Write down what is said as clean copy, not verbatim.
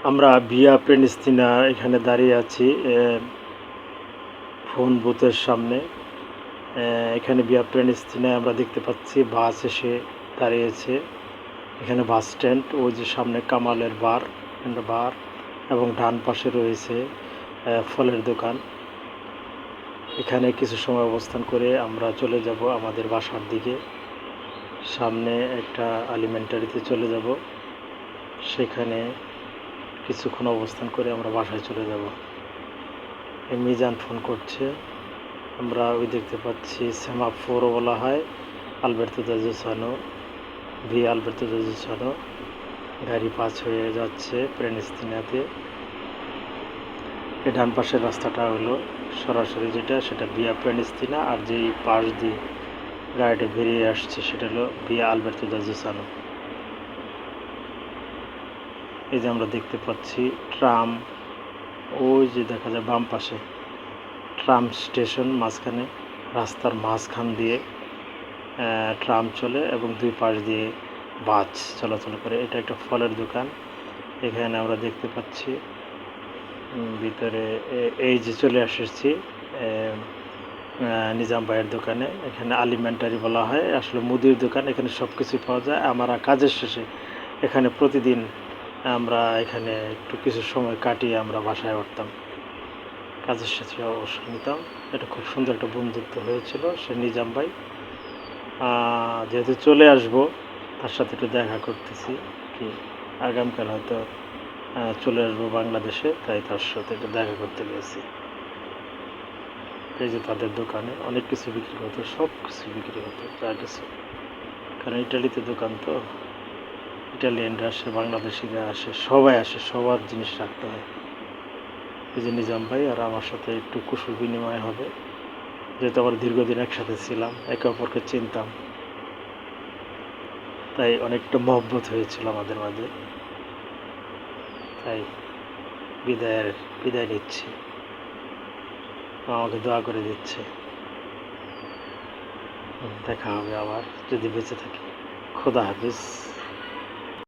আমরা ভিয়া প্রেনিস্তিনা এখানে দাঁড়িয়ে আছি ফোন বুথের সামনে। এখানে ভিয়া প্রেনিস্তিনায় আমরা দেখতে পাচ্ছি বাস এসে দাঁড়িয়েছে। এখানে বাস স্ট্যান্ড, ওই যে সামনে কামালের বার এবং ডান পাশে রয়েছে ফলের দোকান। এখানে কিছু সময় অবস্থান করে আমরা চলে যাব আমাদের বাসার দিকে। সামনে একটা এলিমেন্টারিতে চলে যাব, সেখানে কিছুক্ষণ অবস্থান করে আমরা বাসায় চলে যাব। এই মিজান ফোন করছে, আমরা ওই দেখতে পাচ্ছি সেমাফোরও বলা হয়, আলবের্তো দে জুসানো, ভিয়া আলবের্তো দে জুসানো। গাড়ি পাস হয়ে যাচ্ছে প্রেনিস্তিনাতে। এই ডান পাশের রাস্তাটা হলো সরাসরি যেটা, সেটা ভিয়া প্রেনিস্তিনা, আর যেই পাশ দিয়ে গাড়িটা বেরিয়ে আসছে সেটা হলো ভিয়া আলবের্তো দে জুসানো। এই যে আমরা দেখতে পাচ্ছি ট্রাম, ওই যে দেখা যায় বাম পাশে ট্রাম স্টেশন, মাঝখানে রাস্তার মাঝখান দিয়ে ট্রাম চলে এবং দুই পাশ দিয়ে বাস চলাচল করে। এটা একটা ফলের দোকান। এখানে আমরা দেখতে পাচ্ছি ভিতরে এই যে চলে এসেছি নিজাম ভাইয়ের দোকানে। এখানে আলিমেন্টারি বলা হয়, আসলে মুদির দোকান। এখানে সব কিছুই পাওয়া যায়। আমরা কাজের শেষে এখানে প্রতিদিন আমরা এখানে একটু কিছু সময় কাটিয়ে আমরা বাসায় উঠতাম, কাজের শেষে অবসর নিতাম। এটা খুব সুন্দর একটা বন্ধুত্ব হয়েছিল। সে নিজাম ভাই, যেহেতু চলে আসবো তার সাথে একটু দেখা করতেছি, কি আগামীকাল হয়তো চলে আসবো বাংলাদেশে, তাই তার সাথে একটু দেখা করতে গেছি। এই যে তাদের দোকানে অনেক কিছু বিক্রি হতো, সব কিছু বিক্রি হতো, যা কিছু, কারণ ইটালিতে দোকান তো, ইটালিয়ানরা আসে, বাংলাদেশিরা আসে, সবাই আসে, সবার জিনিস রাখতে হয়। এই যে নিজাম ভাই আর আমার সাথে একটু কুশল বিনিময় হবে, যেহেতু আমরা দীর্ঘদিন একসাথে ছিলাম, একে অপরকে চিনতাম, তাই অনেকটা মহব্বত হয়েছিল আমাদের মাঝে। তাই বিদায় নিচ্ছি, আমাকে দোয়া করে দিচ্ছে। দেখা হবে আবার যদি বেঁচে থাকি। খোদা হাফিজ।